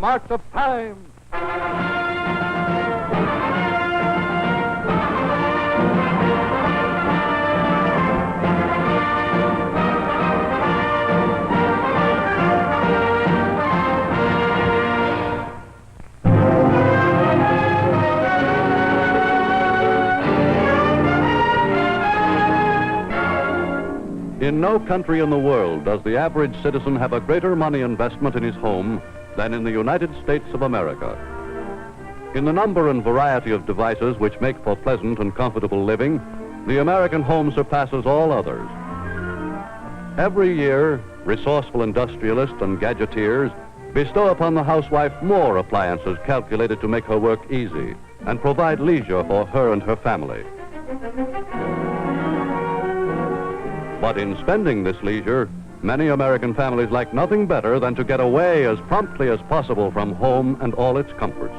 march of time. In no country in the world does the average citizen have a greater money investment in his home than in the United States of America. In the number and variety of devices which make for pleasant and comfortable living, the American home surpasses all others. Every year, resourceful industrialists and gadgeteers bestow upon the housewife more appliances calculated to make her work easy and provide leisure for her and her family. But in spending this leisure, many American families like nothing better than to get away as promptly as possible from home and all its comforts.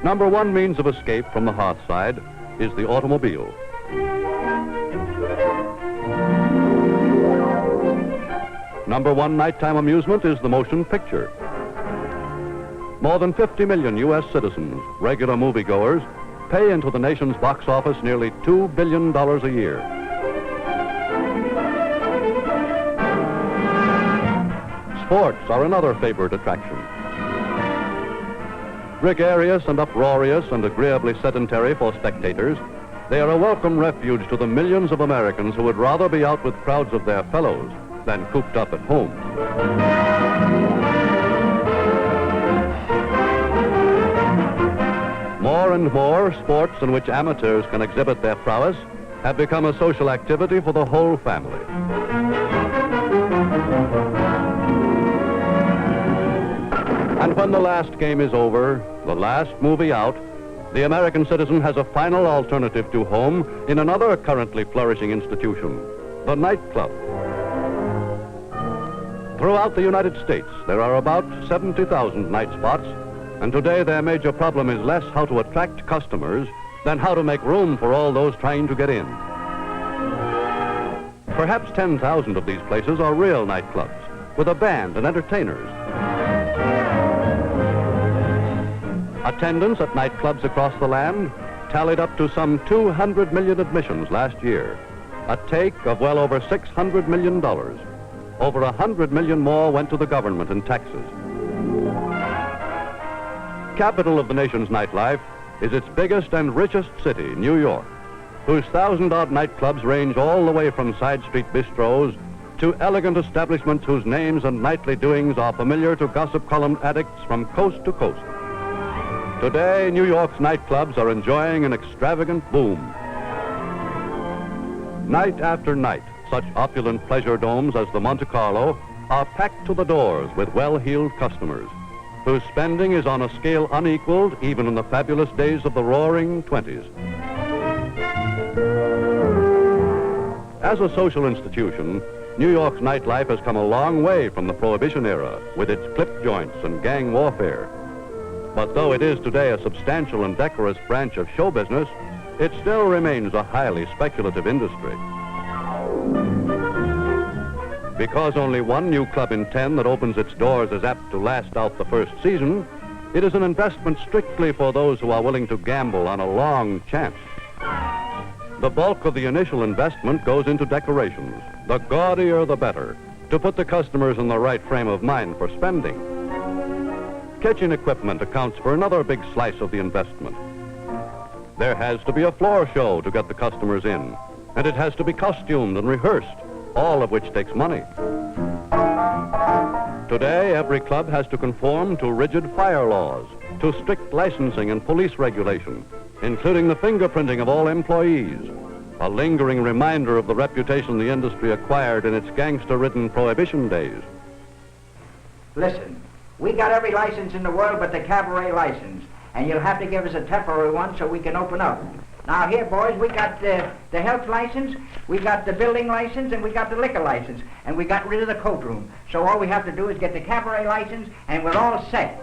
Number one means of escape from the hearthside is the automobile. Number one nighttime amusement is the motion picture. More than 50 million U.S. citizens, regular moviegoers, pay into the nation's box office nearly $2 billion a year. Sports are another favorite attraction. Gregarious and uproarious and agreeably sedentary for spectators, they are a welcome refuge to the millions of Americans who would rather be out with crowds of their fellows than cooped up at home. More and more, sports in which amateurs can exhibit their prowess have become a social activity for the whole family. And when the last game is over, the last movie out, the American citizen has a final alternative to home in another currently flourishing institution, the nightclub. Throughout the United States, there are about 70,000 night spots, and today their major problem is less how to attract customers than how to make room for all those trying to get in. Perhaps 10,000 of these places are real nightclubs, with a band and entertainers. Attendance at nightclubs across the land tallied up to some 200 million admissions last year, a take of well over $600 million. Over 100 million more went to the government in taxes. Capital of the nation's nightlife is its biggest and richest city, New York, whose 1,000-odd nightclubs range all the way from side street bistros to elegant establishments whose names and nightly doings are familiar to gossip column addicts from coast to coast. Today, New York's nightclubs are enjoying an extravagant boom. Night after night, such opulent pleasure domes as the Monte Carlo are packed to the doors with well-heeled customers, whose spending is on a scale unequaled even in the fabulous days of the roaring 20s. As a social institution, New York's nightlife has come a long way from the Prohibition era with its clip joints and gang warfare. But though it is today a substantial and decorous branch of show business, it still remains a highly speculative industry. Because only one new club in 10 that opens its doors is apt to last out the first season, it is an investment strictly for those who are willing to gamble on a long chance. The bulk of the initial investment goes into decorations, the gaudier the better, to put the customers in the right frame of mind for spending. Kitchen equipment accounts for another big slice of the investment. There has to be a floor show to get the customers in, and it has to be costumed and rehearsed, all of which takes money. Today, every club has to conform to rigid fire laws, to strict licensing and police regulation, including the fingerprinting of all employees, a lingering reminder of the reputation the industry acquired in its gangster-ridden Prohibition days. Listen, we got every license in the world but the cabaret license, and you'll have to give us a temporary one so we can open up. Now here, boys, we got the health license, we got the building license, and we got the liquor license, and we got rid of the coat room. So all we have to do is get the cabaret license, and we're all set.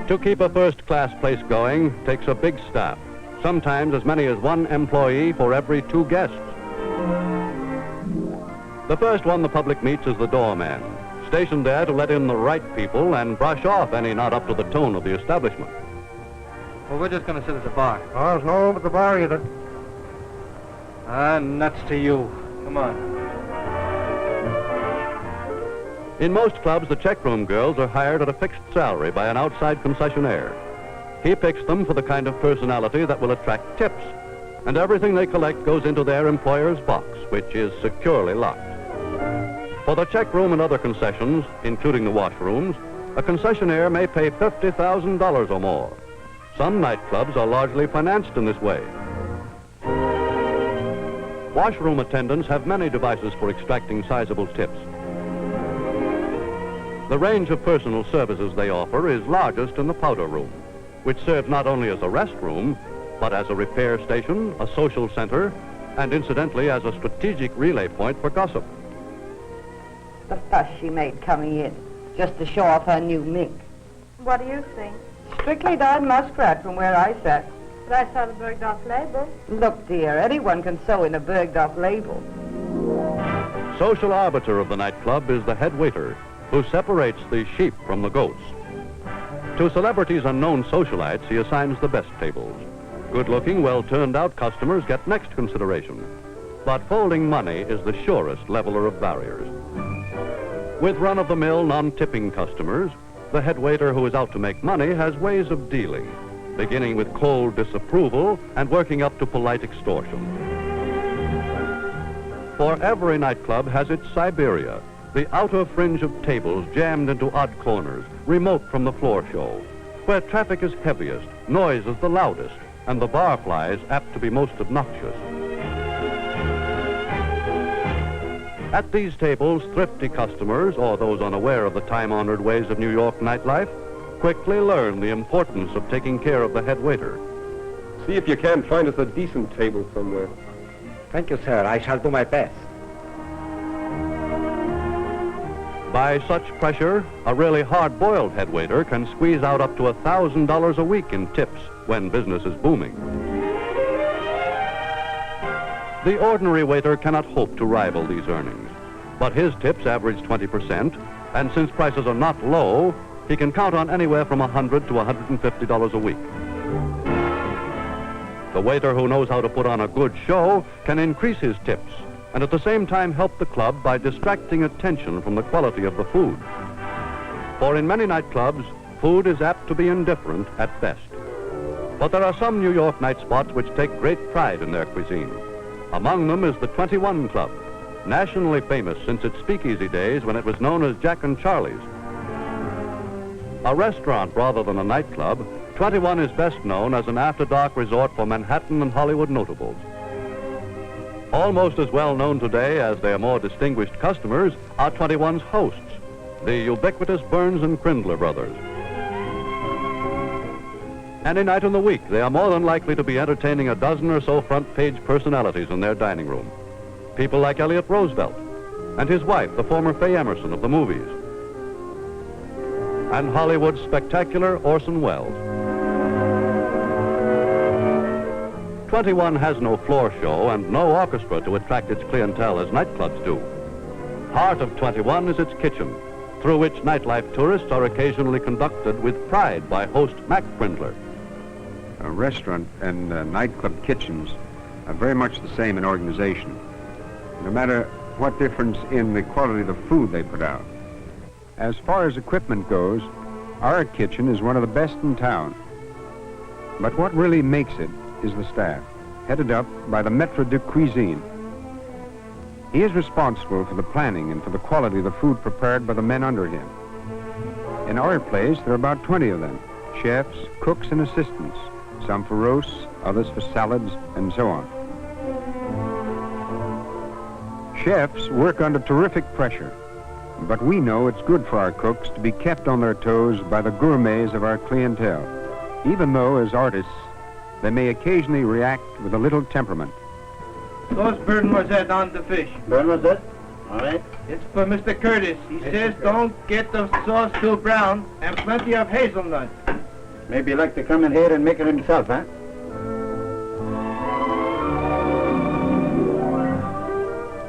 To keep a first-class place going takes a big staff, sometimes as many as one employee for every 2 guests. The first one the public meets is the doorman, stationed there to let in the right people and brush off any not up to the tone of the establishment. Well, we're just going to sit at the bar. Oh, there's no room at the bar either. Ah, nuts to you. Come on. In most clubs, the checkroom girls are hired at a fixed salary by an outside concessionaire. He picks them for the kind of personality that will attract tips, and everything they collect goes into their employer's box, which is securely locked. For the checkroom and other concessions, including the washrooms, a concessionaire may pay $50,000 or more. Some nightclubs are largely financed in this way. Washroom attendants have many devices for extracting sizable tips. The range of personal services they offer is largest in the powder room, which serves not only as a restroom, but as a repair station, a social center, and incidentally as a strategic relay point for gossip. The fuss she made coming in, just to show off her new mink. What do you think? Strictly dyed muskrat from where I sat. But I saw the Bergdorf label. Look, dear, anyone can sew in a Bergdorf label. Social arbiter of the nightclub is the head waiter, who separates the sheep from the goats. To celebrities and known socialites, he assigns the best tables. Good-looking, well-turned-out customers get next consideration. But folding money is the surest leveler of barriers. With run-of-the-mill, non-tipping customers, the head waiter who is out to make money has ways of dealing, beginning with cold disapproval and working up to polite extortion. For every nightclub has its Siberia, the outer fringe of tables jammed into odd corners, remote from the floor show, where traffic is heaviest, noise is the loudest, and the barflies apt to be most obnoxious. At these tables, thrifty customers, or those unaware of the time-honored ways of New York nightlife, quickly learn the importance of taking care of the head waiter. See if you can find us a decent table somewhere. Thank you, sir. I shall do my best. By such pressure, a really hard-boiled head waiter can squeeze out up to $1,000 a week in tips when business is booming. The ordinary waiter cannot hope to rival these earnings, but his tips average 20%, and since prices are not low, he can count on anywhere from $100 to $150 a week. The waiter who knows how to put on a good show can increase his tips and at the same time help the club by distracting attention from the quality of the food. For in many nightclubs, food is apt to be indifferent at best. But there are some New York night spots which take great pride in their cuisine. Among them is the 21 Club, nationally famous since its speakeasy days when it was known as Jack and Charlie's. A restaurant rather than a nightclub, 21 is best known as an after-dark resort for Manhattan and Hollywood notables. Almost as well known today as their more distinguished customers are 21's hosts, the ubiquitous Burns and Crindler brothers. Any night in the week, they are more than likely to be entertaining a dozen or so front-page personalities in their dining room. People like Elliot Roosevelt and his wife, the former Faye Emerson of the movies, and Hollywood's spectacular Orson Welles. 21 has no floor show and no orchestra to attract its clientele as nightclubs do. Heart of 21 is its kitchen, through which nightlife tourists are occasionally conducted with pride by host Mac Crindler. A restaurant and nightclub kitchens are very much the same in organization, no matter what difference in the quality of the food they put out. As far as equipment goes, our kitchen is one of the best in town. But what really makes it is the staff, headed up by the maître de cuisine. He is responsible for the planning and for the quality of the food prepared by the men under him. In our place, there are about 20 of them, chefs, cooks, and assistants, some for roasts, others for salads, and so on. Chefs work under terrific pressure, but we know it's good for our cooks to be kept on their toes by the gourmets of our clientele, even though, as artists, they may occasionally react with a little temperament. Sauce Bernadotte on the fish. Bernadotte? All right. It's for Mr. Curtis. He says don't get the sauce too brown and plenty of hazelnuts. Maybe he'd like to come in here and make it himself, huh?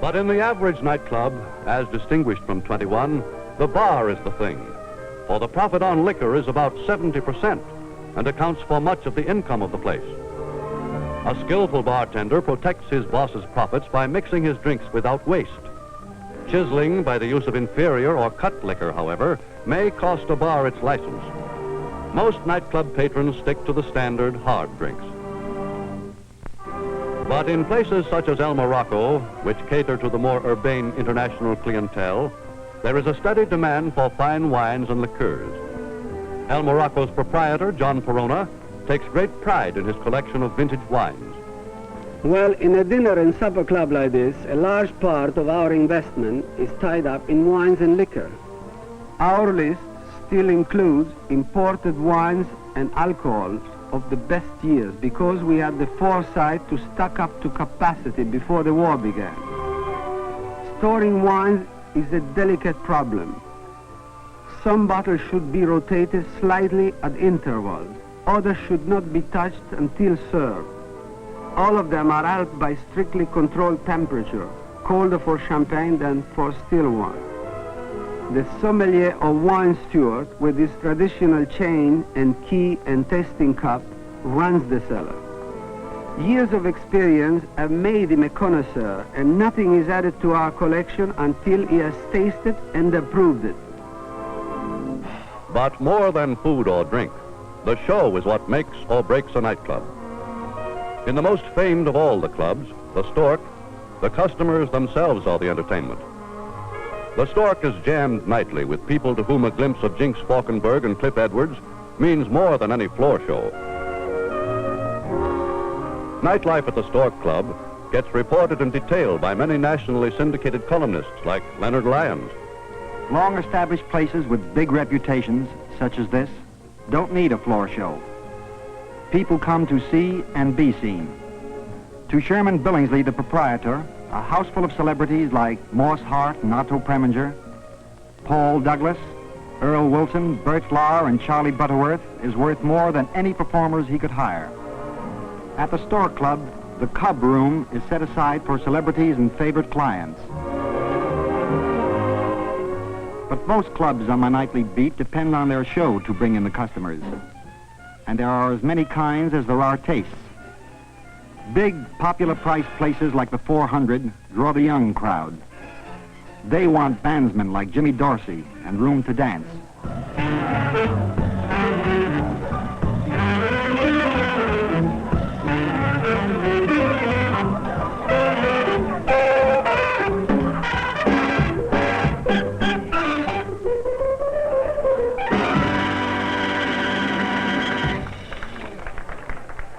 But in the average nightclub, as distinguished from 21, The bar is the thing, for the profit on liquor is about 70% and accounts for much of the income of the place. A skillful bartender protects his boss's profits by mixing his drinks without waste. Chiseling by the use of inferior or cut liquor, however, may cost a bar its license. Most nightclub patrons stick to the standard hard drinks. But in places such as El Morocco, which cater to the more urbane international clientele, there is a steady demand for fine wines and liqueurs. El Morocco's proprietor, John Perona, takes great pride in his collection of vintage wines. Well, in a dinner and supper club like this, a large part of our investment is tied up in wines and liquor. Our list still includes imported wines and alcohols of the best years because we had the foresight to stock up to capacity before the war began. Storing wines is a delicate problem. Some bottles should be rotated slightly at intervals. Others should not be touched until served. All of them are helped by strictly controlled temperature, colder for champagne than for still wine. The sommelier or wine steward, with his traditional chain and key and tasting cup, runs the cellar. Years of experience have made him a connoisseur, and nothing is added to our collection until he has tasted and approved it. But more than food or drink, the show is what makes or breaks a nightclub. In the most famed of all the clubs, the Stork, the customers themselves are the entertainment. The Stork is jammed nightly with people to whom a glimpse of Jinx Falkenberg and Cliff Edwards means more than any floor show. Nightlife at the Stork Club gets reported in detail by many nationally syndicated columnists like Leonard Lyons. Long-established places with big reputations, such as this, don't need a floor show. People come to see and be seen. To Sherman Billingsley, the proprietor, a house full of celebrities like Morse Hart and Otto Preminger, Paul Douglas, Earl Wilson, Bert Flower, and Charlie Butterworth is worth more than any performers he could hire. At the Stork Club, the Cub Room is set aside for celebrities and favorite clients. But most clubs on my nightly beat depend on their show to bring in the customers. And there are as many kinds as there are tastes. Big, popular price places like the 400 draw the young crowd. They want bandsmen like Jimmy Dorsey and room to dance.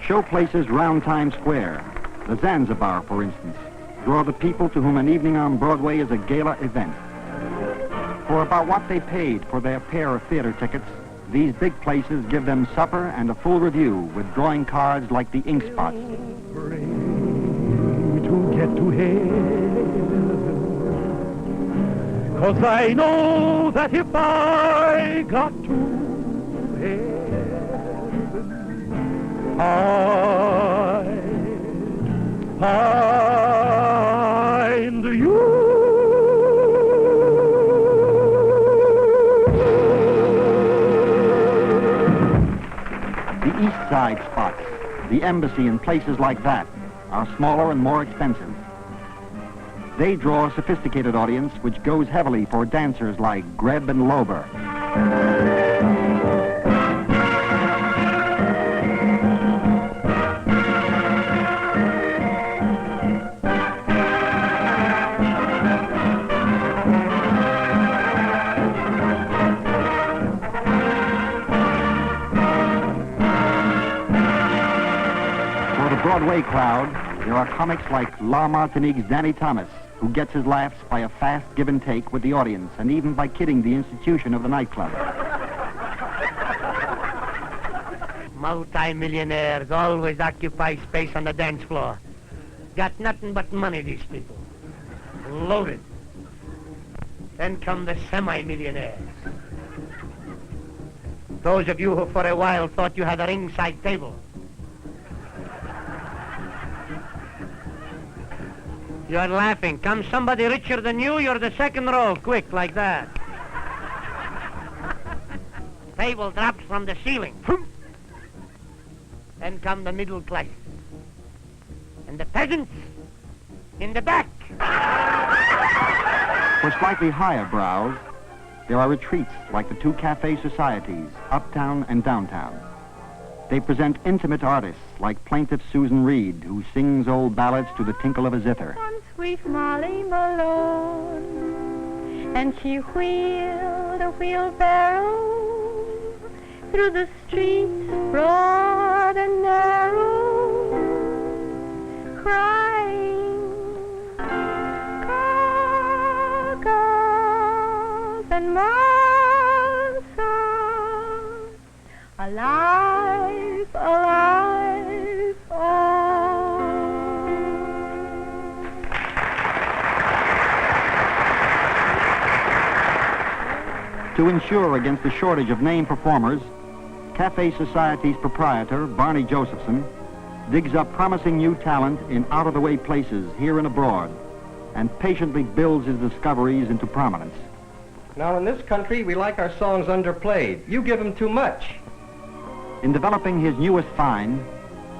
Show places round Times Square, the Zanzibar, for instance, draw the people to whom an evening on Broadway is a gala event. For about what they paid for their pair of theater tickets, these big places give them supper and a full review with drawing cards like the ink spots. Pray to get to heaven, 'cause I know that if I got to heaven, I'd find you. The East Side spots, the Embassy and places like that, are smaller and more expensive. They draw a sophisticated audience which goes heavily for dancers like Greb and Lober. Broadway crowd, there are comics like La Martinique's Danny Thomas, who gets his laughs by a fast give and take with the audience, and even by kidding the institution of the nightclub. Multi-millionaires always occupy space on the dance floor. Got nothing but money, these people. Loaded. Then come the semi-millionaires. Those of you who for a while thought you had a ringside table. You're laughing. Come somebody richer than you, you're the second row. Quick, like that. table drops from the ceiling. Then come the middle class. And the peasants in the back. For slightly higher brows, there are retreats like the two cafe societies, uptown and downtown. They present intimate artists like plaintive Susan Reed, who sings old ballads to the tinkle of a zither. On sweet Molly Malone, and she wheeled a wheelbarrow through the streets broad and narrow, crying, "Cocos and Mansas, alive, alive, oh." To ensure against the shortage of name performers, Cafe Society's proprietor, Barney Josephson, digs up promising new talent in out-of-the-way places here and abroad, and patiently builds his discoveries into prominence. Now, in this country, we like our songs underplayed. You give them too much. In developing his newest find,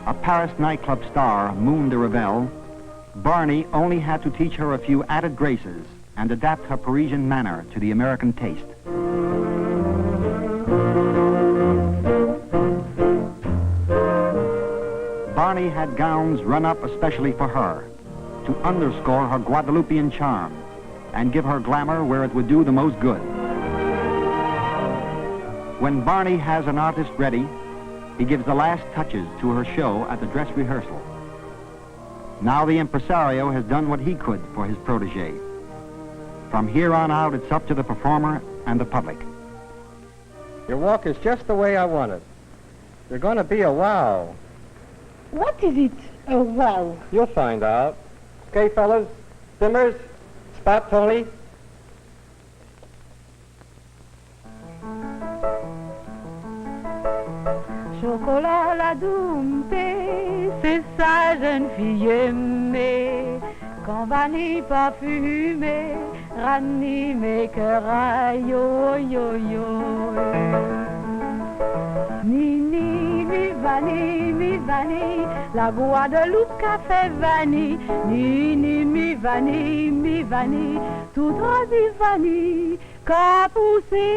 a Paris nightclub star, Moon de Revel, Barney only had to teach her a few added graces and adapt her Parisian manner to the American taste. Barney had gowns run up especially for her, to underscore her Guadeloupean charm and give her glamour where it would do the most good. When Barney has an artist ready, he gives the last touches to her show at the dress rehearsal. Now the impresario has done what he could for his protege. From here on out, it's up to the performer and the public. Your walk is just the way I want it. You're going to be a wow. What is it? Oh, wow. You'll find out. Okay, fellas. Simmers, spot Tony. Chocolat la domptée, c'est sa jeune fille aimée. Quand vanille parfumée, ranime mes cœurs, yo, yo, yo. Nini, mi vanille, la Guadeloupe café vanille. Nini, mi vanille, tout droit du vanille, qu'a poussé.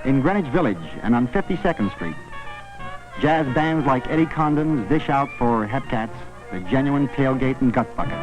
In Greenwich Village and on 52nd Street, jazz bands like Eddie Condon's dish out for Hepcats the genuine tailgate and gut bucket.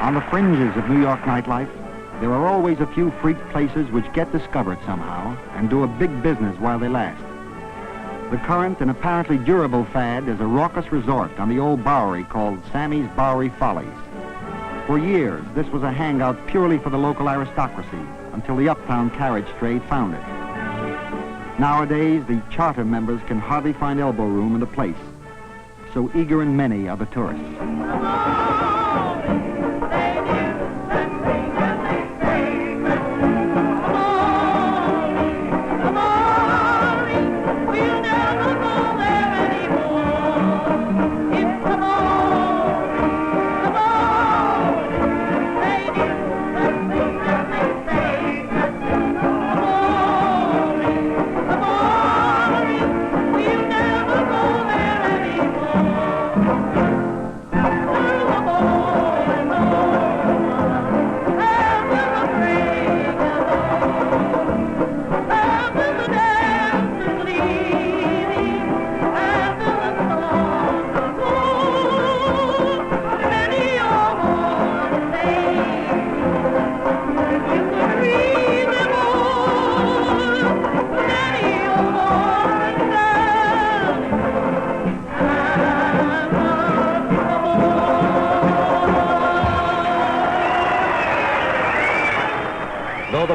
On the fringes of New York nightlife, there are always a few freak places which get discovered somehow and do a big business while they last. The current and apparently durable fad is a raucous resort on the old Bowery called Sammy's Bowery Follies. For years, this was a hangout purely for the local aristocracy until the uptown carriage trade found it. Nowadays, the charter members can hardly find elbow room in the place. So eager and many are the tourists.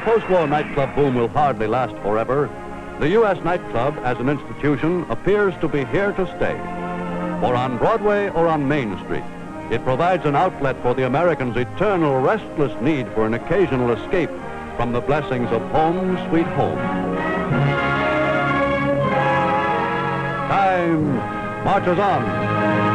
the post-war nightclub boom will hardly last forever, the U.S. nightclub as an institution appears to be here to stay. For on Broadway or on Main Street, it provides an outlet for the American's eternal restless need for an occasional escape from the blessings of home sweet home. Time marches on.